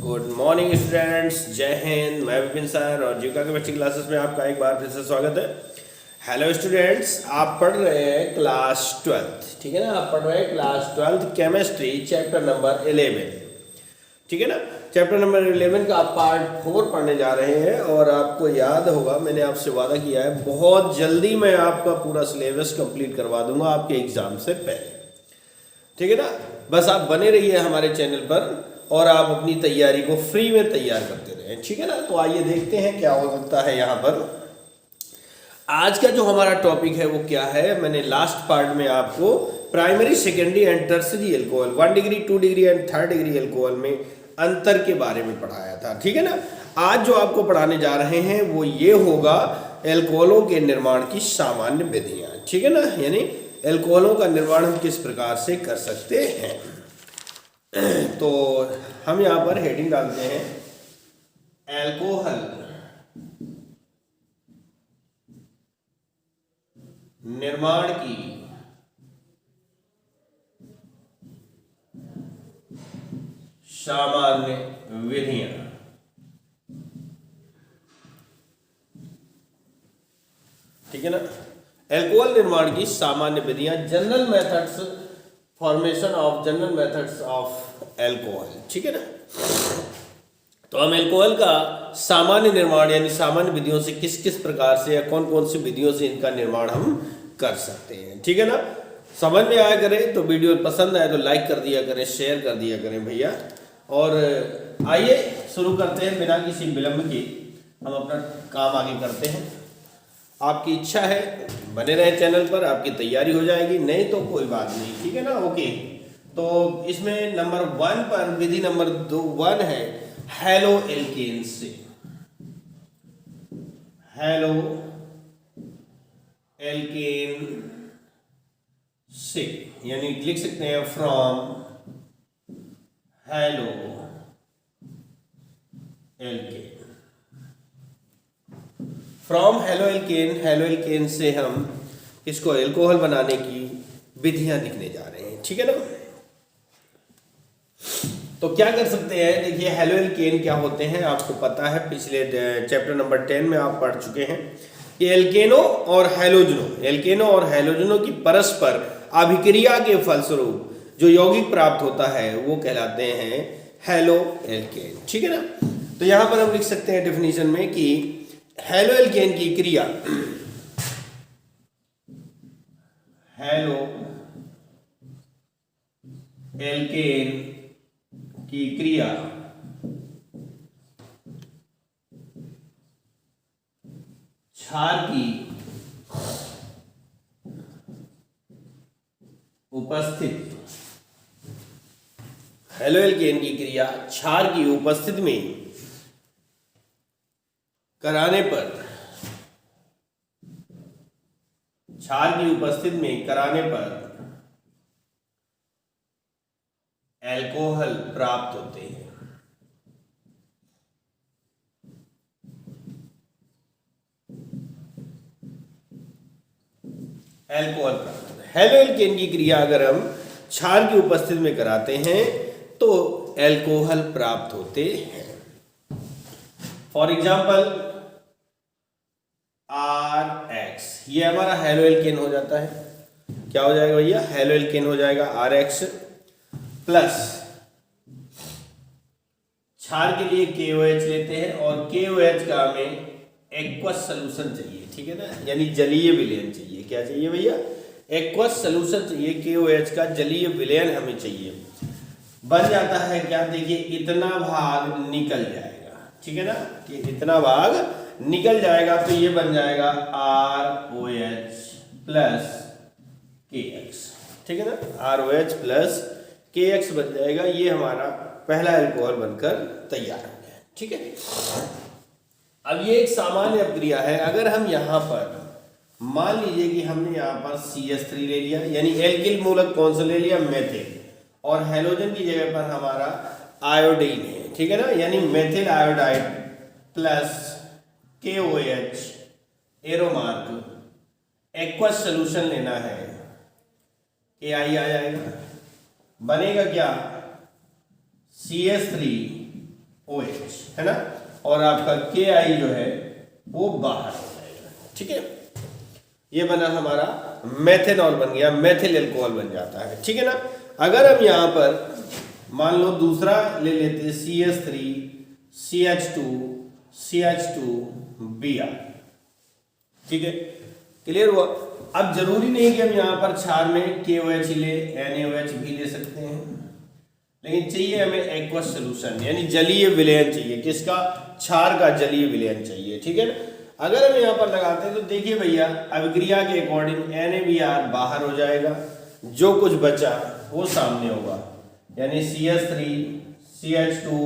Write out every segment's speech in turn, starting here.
Good morning students, जय हिंद। मैं Vipin sir और जीविका के बच्चे क्लासेस में आपका एक बार फिर से स्वागत है। हेलो स्टूडेंट्स, आप पढ़ रहे हैं क्लास 12th, ठीक है ना। आप पढ़ रहे हैं class 12th chemistry chapter number 11, ठीक है ना। चैप्टर नंबर 11 का आप पार्ट 4 पढ़ने जा रहे हैं और आपको याद होगा मैंने आपसे वादा किया है बहुत जल्दी मैं आपका पूरा सिलेबस कंप्लीट करवा दूंगा आपके एग्जाम से पहले, ठीक है ना। बस आप बने रहिए हमारे चैनल पर और आप अपनी तैयारी को फ्री में तैयार करते रहें, ठीक है ना। तो आइए देखते हैं क्या हो सकता है यहाँ पर। आज का जो हमारा टॉपिक है वो क्या है। मैंने लास्ट पार्ट में आपको primary, secondary and tertiary alcohol 1 degree, 2 degree and 3rd degree alcohol में अंतर के बारे में पढ़ाया था, ठीक है ना। आज जो आपको पढ़ाने जा रहे हैं वो ये होगा एल्कोहलों के निर्माण की सामान्य विधियाँ, ठीक है ना। यानी एल्कोहलों का निर्माण हम किस प्रकार से कर सकते हैं। तो हम यहाँ पर हेडिंग डालते हैं एल्कोहल निर्माण की सामान्य विधियां, ठीक है ना। एल्कोहल निर्माण की सामान्य विधियां, general methods, formation of alcohol, ठीक है ना। तो हम एल्कोहल का सामान्य निर्माण यानी सामान्य विधियों से किस किस प्रकार से या कौन कौन सी विधियों से इनका निर्माण हम कर सकते हैं, ठीक है ना। समझ में आया करें तो वीडियो पसंद आए तो लाइक कर दिया करें, शेयर कर दिया करें भैया। और आइए शुरू करते हैं बिना किसी विलंब के, हम अपना काम आगे करते हैं। आपकी इच्छा है बने रहे चैनल पर, आपकी तैयारी हो जाएगी, नहीं तो कोई बात नहीं, ठीक है ना। ओके, तो इसमें नंबर 1 पर विधि नंबर 1 है हैलो एल्केन से। हैलो एल्केन से यानी लिख सकते हैं from haloalkane. From haloalkane से हम इसको एल्कोहल बनाने की विधियां लिखने जा रहे हैं, ठीक है ना। तो क्या कर सकते हैं, देखिए हेलो एल्केन क्या होते हैं आपको पता है, पिछले चैप्टर नंबर 10 में आप पढ़ चुके हैं कि एल्केनो और हैलोजनों की परस्पर अभिक्रिया के फलस्वरूप जो यौगिक प्राप्त होता है वो कहलाते हैं हेलो एल्केन, ठीक है ना। तो यहां पर हम लिख सकते हैं डेफिनेशन में कि हेलो एल्केन की क्रिया, हेलो एल्केन की क्रिया क्षार की उपस्थिति, हेलो एल्केन की क्रिया क्षार की उपस्थिति में कराने पर, क्षार की उपस्थिति में कराने पर एल्कोहल प्राप्त होते हैं। एल्कोहल प्राप्त होता है। हेलो एल्केन की क्रिया अगर हम क्षार की उपस्थिति में कराते हैं तो एल्कोहल प्राप्त होते हैं। फॉर एग्जाम्पल RX, ये हमारा हेलो एल्केन हो जाता है। क्या हो जाएगा भैया, हेलो एल्केन हो जाएगा RX प्लस क्षार के लिए KOH लेते हैं और KOH का हमें एक्वस सॉल्यूशन चाहिए, ठीक है ना, यानी जलीय विलयन चाहिए। क्या चाहिए भैया, एक्वस सॉल्यूशन चाहिए, KOH का जलीय विलयन हमें चाहिए। बन जाता है क्या, देखिए इतना भाग निकल जाएगा, ठीक है ना, कि इतना भाग निकल जाएगा तो ये बन जाएगा ROH प्लस KX, ठीक है ना, ROH प्लस KX बन जाएगा। ये हमारा पहला एल्कोहल बनकर तैयार हो गया, ठीक है। अब ये एक सामान्य अपक्रिया है। अगर हम यहाँ पर मान लीजिए कि हमने यहाँ पर CH3 ले लिया, यानी एल्किल मूलक कौन सा ले लिया, मेथिल, और हैलोजन की जगह पर हमारा आयोडीन है, ठीक है ना, यानी methyl iodide plus KOH arrow mark aqueous solution लेना है, KI आ जाएगा, बनेगा क्या, CH3 OH, है ना, और आपका KI जो है वो बाहर हो जाएगा। ठीक है, ये बना हमारा मेथेनॉल बन गया, मेथिल एल्कोहल बन जाता है। ठीक है ना। अगर हम यहाँ पर मान लो दूसरा ले लेते हैं CH3 CH2 CH2Br। ठीक है, क्लियर हुआ। अब जरूरी नहीं कि हम यहाँ पर क्षार में KOH ले, NaOH भी ले सकते हैं, लेकिन चाहिए हमें एक्वस सोल्यूशन, यानी जलीय विलयन चाहिए। किसका? क्षार का जलीय विलयन चाहिए। ठीक है ना। अगर हम यहाँ पर लगाते हैं तो देखिए भैया, अभिक्रिया के अकॉर्डिंग NaBr बाहर हो जाएगा, जो कुछ बचा वो सामने होगा, यानी CH3 CH2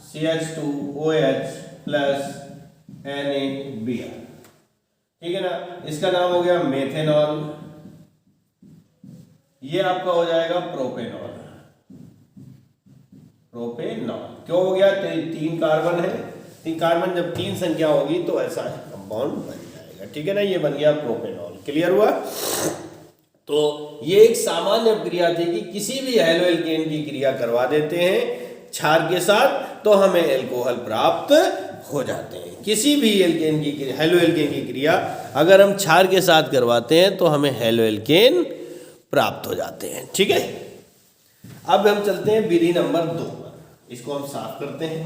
CH2OH plus NaBr। ठीक है ना, इसका नाम हो गया मेथेनॉल। ये आपका हो जाएगा प्रोपेनॉल। प्रोपेनॉल क्यों हो गया? तीन कार्बन है, तीन कार्बन जब तीन संख्या होगी तो ऐसा कंपाउंड बन जाएगा। ठीक है ना, ये बन गया प्रोपेनॉल। क्लियर हुआ। तो ये एक सामान्य क्रिया थी कि किसी भी हैलो एल्केन की क्रिया करवा देते हैं क्षार के साथ तो हमें एल्कोहल प्राप्त हो जाते हैं। किसी भी एल्केन की हैलो एल्केन की क्रिया अगर हम क्षार के साथ करवाते हैं तो हमें हैलो एल्केन प्राप्त हो जाते हैं। ठीक है, अब हम चलते हैं विधि नंबर 2 पर। इसको हम साफ करते हैं।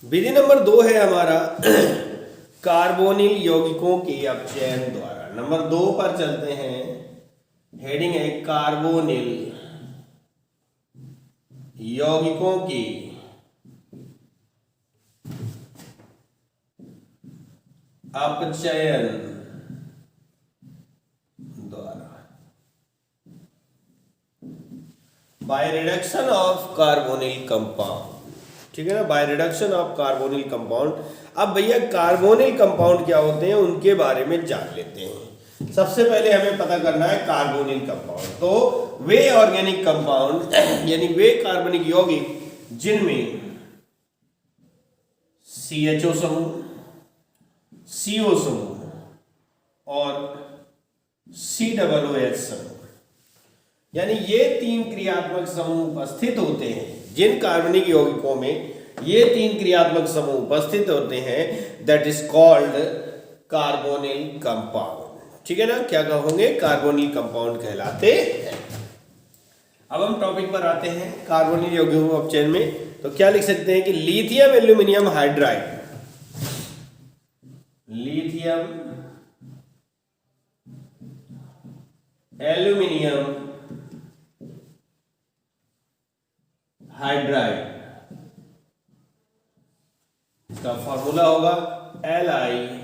विधि नंबर 2 है हमारा कार्बोनिल यौगिकों के अपचयन द्वारा। नंबर 2 पर चलते हैं। हेडिंग है कार्बोनिल यौगिकों की अपचयन द्वारा, by reduction of carbonyl compound. ठीक है ना, by reduction of carbonyl compound. अब भैया कार्बोनिल कंपाउंड क्या होते हैं उनके बारे में जान लेते हैं। सबसे पहले हमें पता करना है कार्बोनिल कंपाउंड। तो वे ऑर्गेनिक कंपाउंड यानी वे कार्बनिक यौगिक जिनमें CHO समूह, CO समूह और COOH समूह, यानी ये तीन क्रियात्मक समूह उपस्थित होते हैं। जिन कार्बनिक यौगिकों में ये तीन क्रियात्मक समूह उपस्थित होते हैं, that is called carbonyl compound. ठीक है ना, क्या कहोगे? कार्बोनिल कंपाउंड कहलाते हैं। अब हम टॉपिक पर आते हैं कार्बोनिल यौगिकों अपचयन में। तो क्या लिख सकते हैं कि lithium aluminium hydride, lithium aluminium hydride, इसका फॉर्मूला होगा LiAlH4।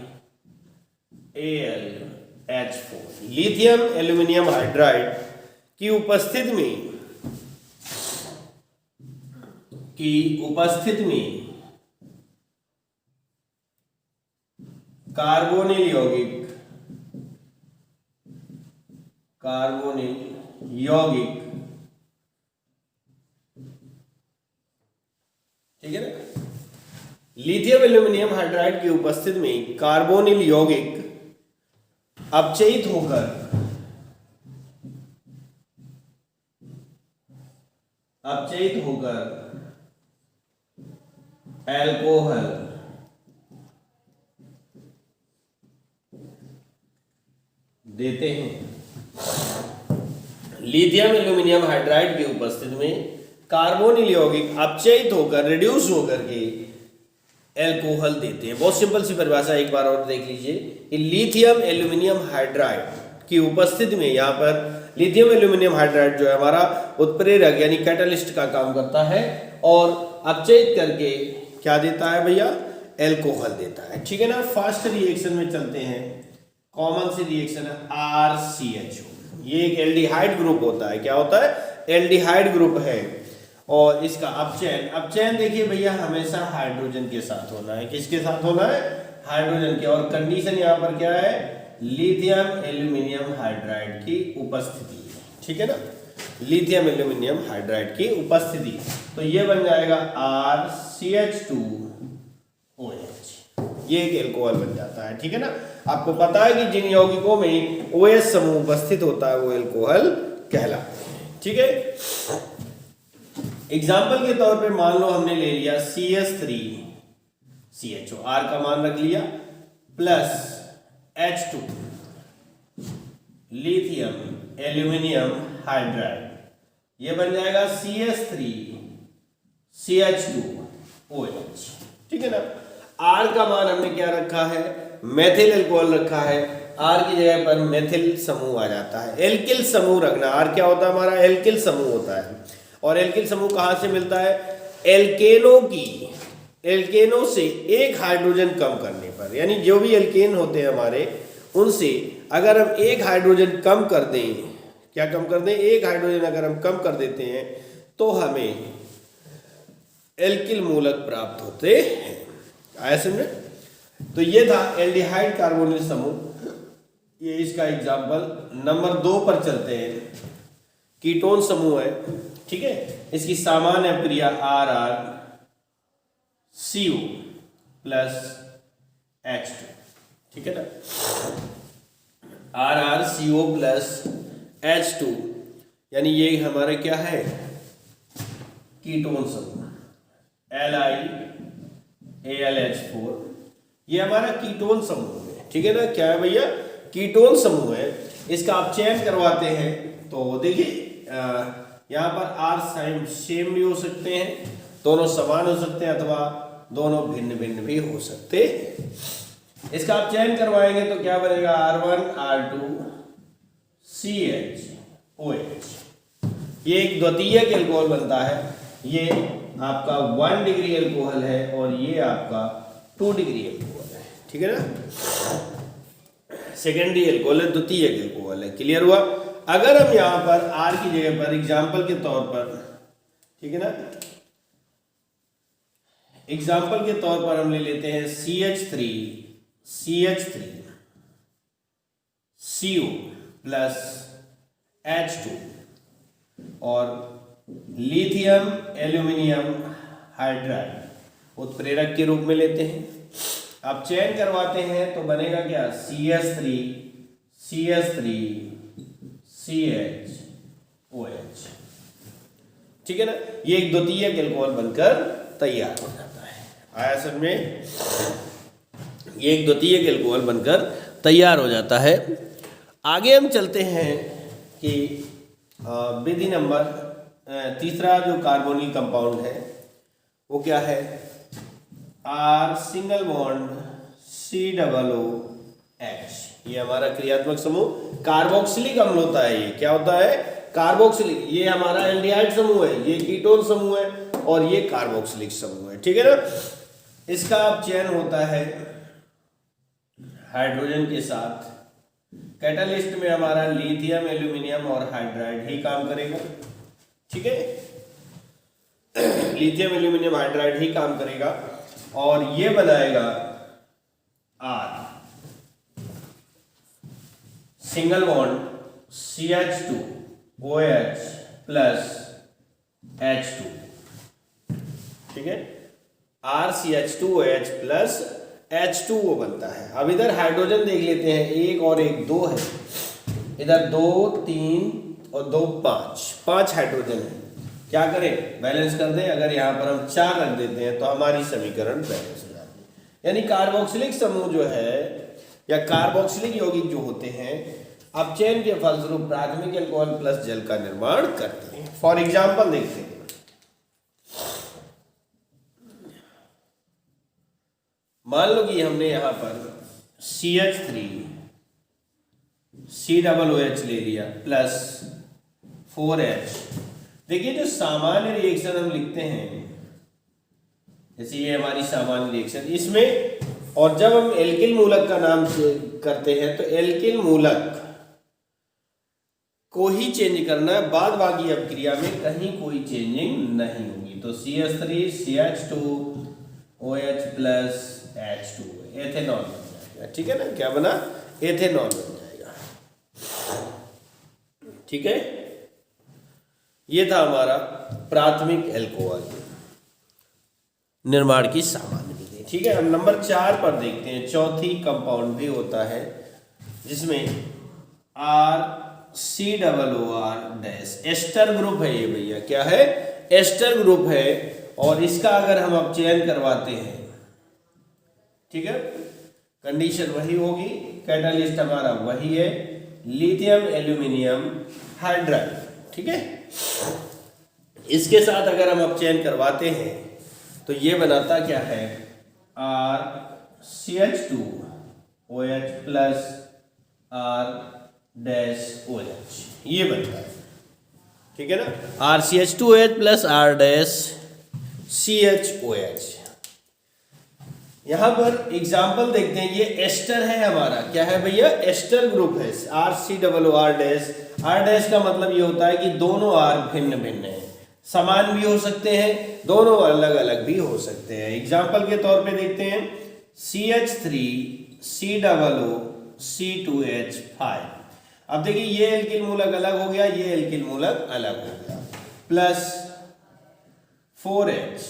लिथियम एल्यूमिनियम हाइड्राइड की उपस्थिति में कार्बोनिल यौगिक, ठीक है ना, लिथियम एल्यूमिनियम हाइड्राइड की उपस्थिति में कार्बोनिल यौगिक अपचयित होकर एल्कोहल देते हैं। लिथियम एल्यूमिनियम हाइड्राइड की उपस्थिति में कार्बोनिल यौगिक अपचयित होकर, रिड्यूस होकर के एल्कोहल देते हैं। बहुत सिंपल सी परिभाषा एक बार और देख लीजिए कि लिथियम एल्यूमिनियम हाइड्राइड की उपस्थिति में, यहाँ पर लिथियम एल्यूमिनियम हाइड्राइड जो है हमारा उत्प्रेरक यानी कैटलिस्ट का काम करता है और अपचयित करके क्या देता है भैया? एल्कोहल देता है। ठीक है ना। फर्स्ट रिएक्शन में चलते हैं। कॉमन सी रिएक्शन है RCHO। ये एक एल्डिहाइड ग्रुप होता है। क्या होता है? एल्डिहाइड ग्रुप है। और इसका अपचयन देखिए भैया हमेशा हाइड्रोजन के साथ होना है। किसके साथ होना है? हाइड्रोजन के। और कंडीशन यहाँ पर क्या है? लिथियम एल्यूमिनियम हाइड्राइड की उपस्थिति। ठीक है ना, लिथियम एल्यूमिनियम हाइड्राइड की उपस्थिति। तो ये बन जाएगा RCH2OH। ये एक एल्कोहल बन जाता है। ठीक है ना, आपको पता है कि जिन यौगिकों में OH समूह उपस्थित होता है वो एल्कोहल कहलाते हैं। ठीक है, एग्जाम्पल के तौर पे मान लो हमने ले लिया CH3CHO, R का मान रख लिया, plus H2 lithium aluminium hydride, ये बन जाएगा CH3CH2OH। ठीक है ना, R का मान हमने क्या रखा है, मेथिल एल्कोहल रखा है, R की जगह पर मेथिल समूह आ जाता है। एल्किल समूह रखना, R क्या होता है हमारा, एल्किल समूह होता है। और एल्किल समूह कहाँ से मिलता है, एल्केनो से एक हाइड्रोजन कम करने पर, यानी जो भी एल्केन होते हैं हमारे, उनसे अगर हम एक हाइड्रोजन कम कर दें, क्या कम कर दें, एक हाइड्रोजन अगर हम कम कर देते हैं तो हमें एल्किल मूलक प्राप्त होते हैं। आया समझे? तो ये था एल्डिहाइड कार्बोनिल समूह, ये इसका एग्जाम्पल। नंबर 2 पर चलते हैं, कीटोन समूह है। ठीक है, इसकी सामान्य अभिक्रिया RrCO प्लस H2। ठीक है ना, RrCO प्लस H2, यानी ये हमारा क्या है, कीटोन समूह। LiAlH4, ये हमारा कीटोन समूह है। ठीक है ना, क्या है भैया, कीटोन समूह है। इसका आप चयन करवाते हैं तो देखिए यहाँ पर R सेम भी हो सकते हैं, दोनों समान हो सकते हैं, अथवा दोनों भिन्न भिन्न भी हो सकते हैं। इसका आप चयन करवाएंगे तो क्या बनेगा, R1R2CHOH, ये एक द्वितीयक एल्कोहल बनता है। ये आपका 1 डिग्री एल्कोहल है और ये आपका 2 डिग्री एल्कोहल है। ठीक है ना, सेकेंडरी एल्कोहल है, द्वितीयक एल्कोहल है। क्लियर हुआ? अगर हम यहाँ पर R की जगह पर एग्जाम्पल के तौर पर, ठीक है ना, एग्जाम्पल के तौर पर हम ले लेते हैं CH3CO प्लस H2 और लिथियम एल्यूमिनियम हाइड्राइड उत्प्रेरक के रूप में लेते हैं। आप चयन करवाते हैं तो बनेगा क्या, CH3CH2OH। ठीक है ना, ये एक द्वितीयक एल्कोहल बनकर तैयार हो जाता है। आया समझ में? ये एक द्वितीयक एल्कोहल बनकर तैयार हो जाता है। आगे हम चलते हैं कि विधि नंबर तीसरा जो कार्बोनिल कंपाउंड है वो क्या है, R सिंगल बॉन्ड COOH, ये हमारा क्रियात्मक समूह कार्बोक्सिलिक अम्ल होता है। ये क्या होता है, कार्बोक्सिलिक। ये हमारा एल्डिहाइड समूह है, ये कीटोन समूह है और ये कार्बोक्सिलिक समूह है। ठीक है ना, इसका चयन होता है हाइड्रोजन के साथ। कैटालिस्ट में हमारा लिथियम एल्यूमिनियम और हाइड्राइड ही काम करेगा। ठीक है, लिथियम एल्यूमिनियम हाइड्राइड ही काम करेगा और ये बनाएगा R single bond CH2OH plus H2। ठीक है, RCH2OH प्लस H2O बनता है। अब इधर हाइड्रोजन देख लेते हैं, 1 और 1 2 है, इधर 2 3 और 2 5 हाइड्रोजन है। क्या करें, बैलेंस कर दें। अगर यहाँ पर हम 4 रख देते हैं तो हमारी समीकरण बैलेंस हो जाती है। यानी कार्बोक्सिलिक समूह जो है या कार्बोक्सिलिक यौगिक जो होते हैं, अपचयन के फलस्वरूप प्राथमिक एल्कोहल प्लस जल का निर्माण करते हैं। फॉर एग्जाम्पल देखते हैं, मान लो कि हमने यहां पर CH3COOH ले लिया प्लस 4H। देखिए जो सामान्य रिएक्शन हम लिखते हैं, जैसे ये हमारी सामान्य रिएक्शन, इसमें और जब हम एल्किल मूलक का नाम करते हैं तो एल्किल मूलक को ही चेंज करना है, बाद बाकी अभिक्रिया में कहीं कोई चेंजिंग नहीं होगी। तो CH3CH2OH प्लस H2 एथेनॉल बन जाएगा। ठीक है ना, क्या बना, एथेनॉल बन जाएगा। ठीक है, ये था हमारा प्राथमिक एल्कोहल निर्माण की सामान्य विधि। ठीक है। हम नंबर 4 पर देखते हैं। चौथी कंपाउंड भी होता है जिसमें RCOOR डैश एस्टर ग्रुप है ये भैया, क्या है? एस्टर ग्रुप है। और इसका अगर हम अब चयन करवाते हैं, ठीक है, कंडीशन वही होगी, कैटालिस्ट हमारा वही है, लिथियम एल्यूमिनियम हाइड्राइड, ठीक है। इसके साथ अगर हम अब चयन करवाते हैं तो ये बनाता क्या है? RCH2OH plus R dash OH, ये बनता है, ठीक है ना। RCH2OH plus R dash CHOH। यहां पर एग्जाम्पल देखते हैं। ये एस्टर है हमारा, क्या है भैया? एस्टर ग्रुप है। RCOOR डैश, R डैश का मतलब ये होता है कि दोनों R भिन्न भिन्न है, समान भी हो सकते हैं, दोनों अलग अलग भी हो सकते हैं। एग्जाम्पल के तौर पे देखते हैं CH3COOC2H5। अब देखिए ये एल्किल मूलक अलग हो गया, ये एल्किल मूलक अलग हो गया, प्लस 4H।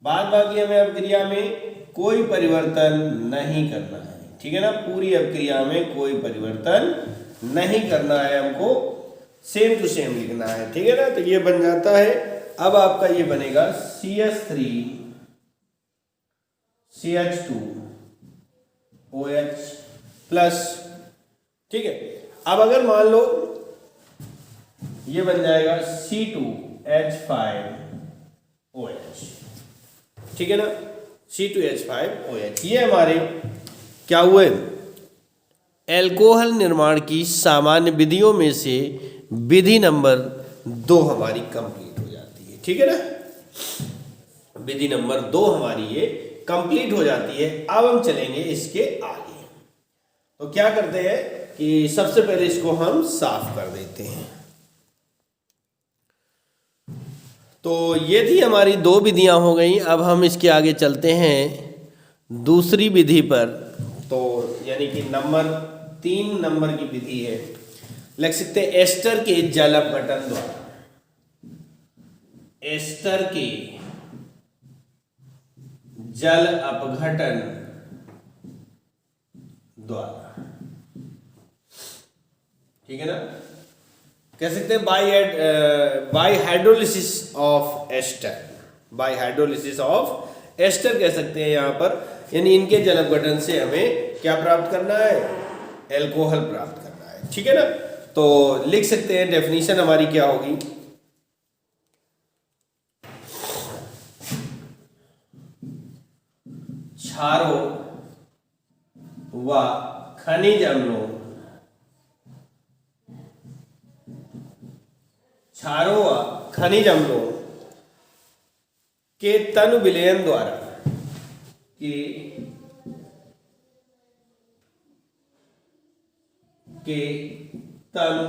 बाद बाकी हमें अभिक्रिया में कोई परिवर्तन नहीं करना है, ठीक है ना। पूरी अभिक्रिया में कोई परिवर्तन नहीं करना है, हमको सेम टू सेम लिखना है, ठीक है ना। तो ये बन जाता है। अब आपका ये बनेगा CH3CH2OH प्लस, ठीक है। अब अगर मान लो ये बन जाएगा C2H5OH, ठीक है ना, C2H5OH। ये हमारे क्या हुए? एल्कोहल निर्माण की सामान्य विधियों में से विधि नंबर 2 हमारी कंप्लीट हो जाती है, ठीक है ना। विधि नंबर 2 हमारी ये कंप्लीट हो जाती है। अब हम चलेंगे इसके आगे। तो क्या करते हैं कि सबसे पहले इसको हम साफ कर देते हैं। तो ये थी हमारी 2 विधियां हो गई। अब हम इसके आगे चलते हैं दूसरी विधि पर। तो यानी कि नंबर 3 नंबर की विधि है, लिख सकते हैं एस्टर के जल अपघटन द्वारा। एस्टर के जल अपघटन द्वारा, ठीक है ना। कह सकते हैं by hydrolysis of ester, by hydrolysis of ester कह सकते हैं यहां पर। यानी इनके जल अपघटन से हमें क्या प्राप्त करना है? एल्कोहल प्राप्त करना है, ठीक है ना। तो लिख सकते हैं डेफिनेशन हमारी क्या होगी? क्षारों व खनिज अम्लों, क्षारों व खनिज अम्लों के तनु विलयन द्वारा, के तनु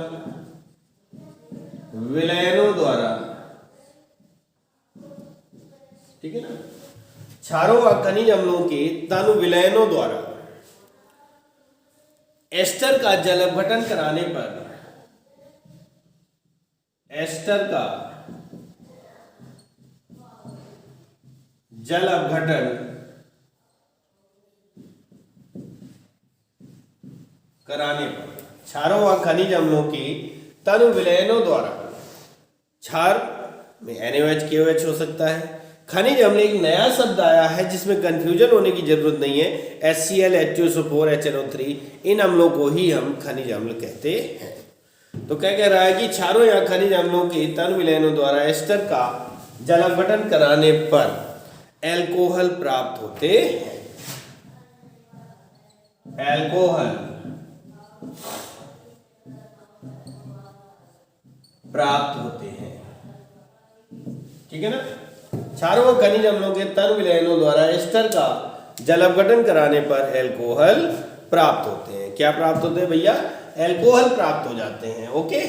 विलयनों द्वारा, ठीक है ना। क्षारों व खनिज अम्लों के तनु विलयनों द्वारा एस्टर का जल अपघटन कराने पर, एस्टर का जल अपघटन कराने पर क्षारों व खनिज अम्लों के तनु विलयनों द्वारा, क्षार में NaOH KOH हो सकता है, खनिज अम्ल एक नया शब्द आया है जिसमें कंफ्यूजन होने की जरूरत नहीं है, HCl H2SO4 HNO3, इन अम्लों को ही हम खनिज अम्ल कहते हैं। तो क्या कह रहा है कि क्षारों या खनिज अम्लों के तनु विलयनों द्वारा एस्टर का जल अपघटन कराने पर एल्कोहल प्राप्त होते हैं। एल्कोहल प्राप्त होते हैं, ठीक है ना। क्षारों व खनिज अम्लों के तनु विलयनों द्वारा एस्टर का जल अपघटन कराने पर एल्कोहल प्राप्त होते हैं। क्या प्राप्त होते हैं भैया? एल्कोहल प्राप्त हो जाते हैं। ओके,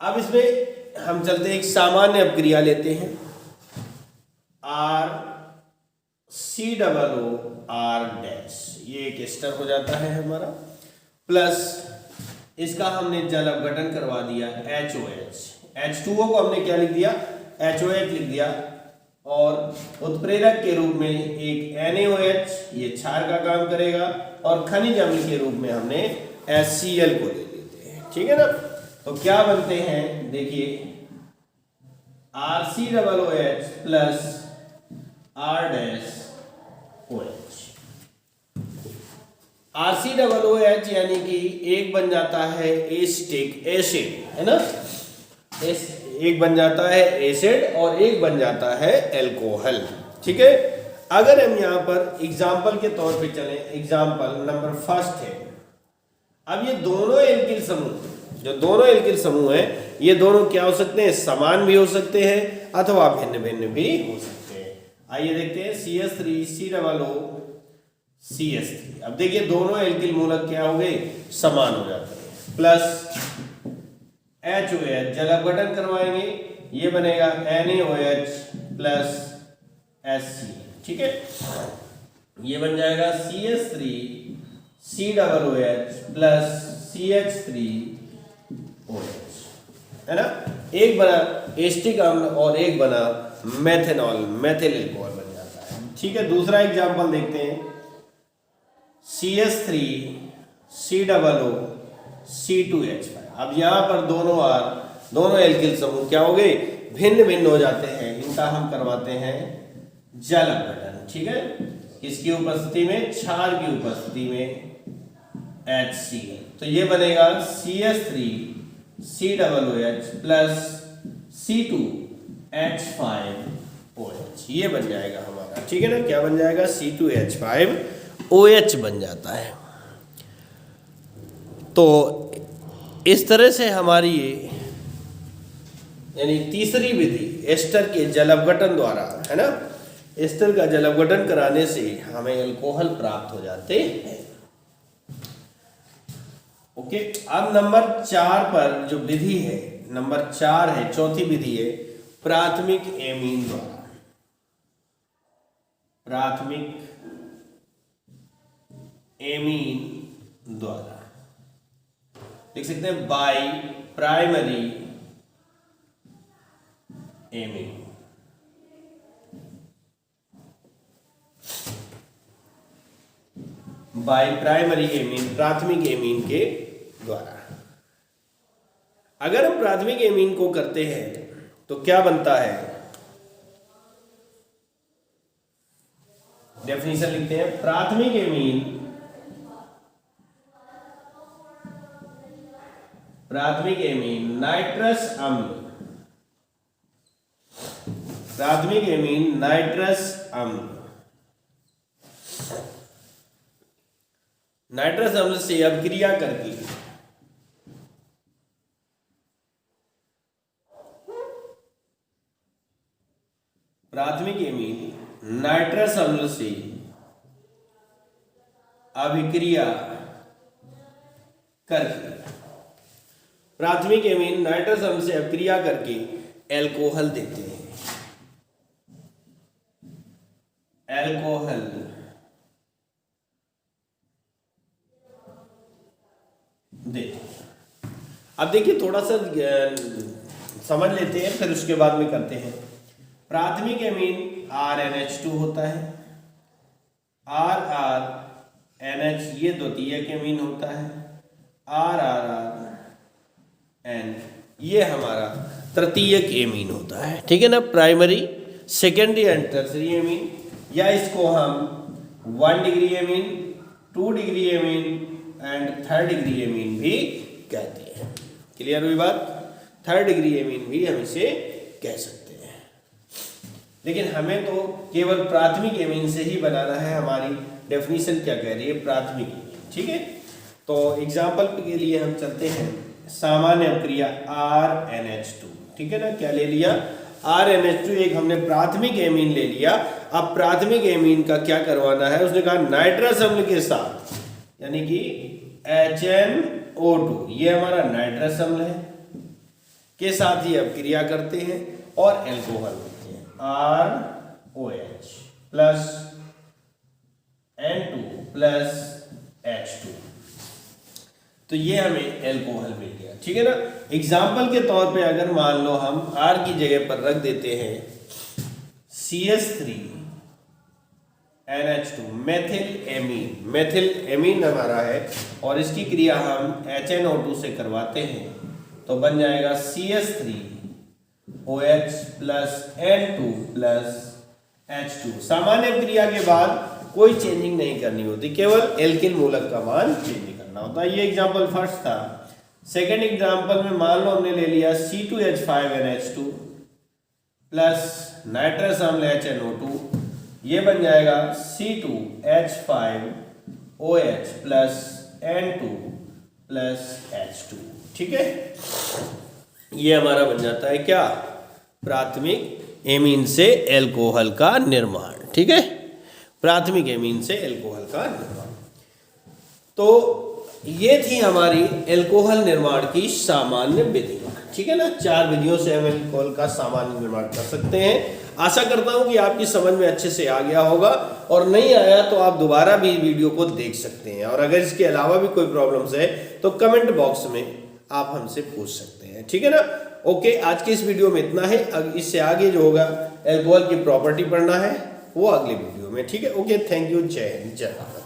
अब इसमें हम चलते हैं, एक सामान्य अपक्रिया लेते हैं, RCOOR डैश, ये एक एस्टर हो जाता है हमारा, प्लस इसका हमने जल अपघटन करवा दिया HOH, H2O को हमने क्या लिख दिया? HOH लिख दिया, और उत्प्रेरक के रूप में एक NaOH, ये क्षार का काम करेगा, और खनिज अम्ल के रूप में हमने HCl को ले लेते हैं। ठीक है ना। तो क्या बनते हैं, देखिए RCOOH प्लस R-OH। RCOOH यानी कि एक बन जाता है एसिटिक एसिड, है ना, एक बन जाता है एसिड और एक बन जाता है एल्कोहल। ठीक है। अगर हम यहाँ पर एग्जाम्पल के तौर पे चलें, एग्जाम्पल नंबर फर्स्ट है। अब ये दोनों एल्किल समूह, जो दोनों एल्किल समूह हैं, ये दोनों क्या हो सकते हैं, समान भी हो सकते हैं अथवा भिन्न भिन्न भी हो सकते हैं। आइए देखते हैं CH3COO CH3। अब देखिए दोनों एल्किल मूलक क्या हो गए, समान हो जाते हैं, प्लस HOH जल अपघटन करवाएंगे, ये बनेगा NaOH प्लस HCl। ठीक है, ये बन जाएगा CH3COOH प्लस CH3OH, है ना। एक बना एसिटिक अम्ल और एक बना मेथेनॉल, मेथिल अल्कोहल बन जाता है। ठीक है, दूसरा एग्जांपल देखते हैं, CH3COO C2H5। अब यहाँ पर दोनों एल्किल समूह क्या हो गए, भिन्न भिन्न हो जाते हैं। इनका हम करवाते हैं जल अपघटन। ठीक है, किसकी उपस्थिति में, क्षार की उपस्थिति में HCl। तो ये बनेगा CH3COOH प्लस C2H5OH, ये बन जाएगा हमारा। ठीक है ना, क्या बन जाएगा, C2H5OH बन जाता है। तो इस तरह से हमारी ये यानी तीसरी विधि एस्टर के जल अपघटन द्वारा, है ना, एस्टर का जल अपघटन कराने से हमें अल्कोहल प्राप्त हो जाते हैं। ओके, अब नंबर 4 पर जो विधि है, नंबर 4 है, चौथी विधि है प्राथमिक एमीन द्वारा। प्राथमिक एमीन द्वारा लिख सकते हैं by primary amine. By primary amine, प्राथमिक एमीन के द्वारा। अगर हम प्राथमिक एमीन को करते हैं तो क्या बनता है, डेफिनेशन लिखते हैं, प्राथमिक एमीन, प्राथमिक एमीन नाइट्रस अम्ल, प्राथमिक एमीन नाइट्रस अम्ल, नाइट्रस अम्ल से अभिक्रिया करके प्राथमिक एमीन नाइट्रस अम्ल से अभिक्रिया करके, प्राथमिक एमीन नाइट्रस अम्ल से अभिक्रिया करके एल्कोहल देते हैं, एल्कोहल देते हैं। अब देखिए थोड़ा सा समझ लेते हैं, फिर उसके बाद में करते हैं। प्राथमिक एमीन RNH2 होता है, RRNH ये द्वितीयक एमीन होता है, RRRN ये हमारा तृतीयक एमीन होता है। ठीक है ना, primary, secondary and tertiary amine, या इसको हम 1 degree amine, 2 degree amine and 3rd degree amine भी कहते हैं। क्लियर हुई बात, 3rd डिग्री एमीन भी हम इसे कह सकते हैं। लेकिन हमें तो केवल प्राथमिक एमीन से ही बनाना है। हमारी डेफिनेशन क्या कह रही है, प्राथमिक एमीन। ठीक है, तो एग्जाम्पल के लिए हम चलते हैं, सामान्य अभिक्रिया RNH2। ठीक है ना, क्या ले लिया, RNH2 एक हमने प्राथमिक एमीन ले लिया। अब प्राथमिक एमीन का क्या करवाना है, उसने कहा नाइट्रस अम्ल के साथ, यानी कि HNO2 ये हमारा नाइट्रस अम्ल है, के साथ ही अभिक्रिया करते हैं और एल्कोहल देते हैं, ROH plus N2 plus H2, तो ये हमें एल्कोहल मिल गया। ठीक है ना, एग्जाम्पल के तौर पे अगर मान लो हम R की जगह पर रख देते हैं CH3 NH2 मेथिल एमीन हमारा है और इसकी क्रिया हम HNO2 से करवाते हैं तो बन जाएगा CH3OH plus N2 plus H2। सामान्य क्रिया के बाद कोई चेंजिंग नहीं करनी होती, केवल एल्किल मूलक का मान चेंज करना होता है। ये एग्जांपल फर्स्ट था। सेकंड एग्जांपल में मान लो हमने ले लिया C2H5NH2 प्लस नाइट्रस अम्ल HNO2, ये बन जाएगा C2H5OH plus N2 plus H2। ठीक है, ये हमारा बन जाता है क्या, प्राथमिक एमीन से एल्कोहल का निर्माण। ठीक है, प्राथमिक एमीन से एल्कोहल का निर्माण। तो ये थी हमारी एल्कोहल निर्माण की सामान्य विधियां। ठीक है ना, 4 विधियों से हम एल्कोहल का सामान्य निर्माण कर सकते हैं। आशा करता हूं कि आपकी समझ में अच्छे से आ गया होगा, और नहीं आया तो आप दोबारा भी वीडियो को देख सकते हैं। और अगर इसके अलावा भी कोई प्रॉब्लम्स है तो कमेंट बॉक्स में आप हमसे पूछ सकते हैं। ठीक है ना। ओके, आज के इस वीडियो में इतना है। इससे आगे जो होगा एल्कोहल की प्रॉपर्टी पढ़ना है, वो अगले वीडियो में। ठीक है, ओके, थैंक यू, जय हिंद, जय भारत।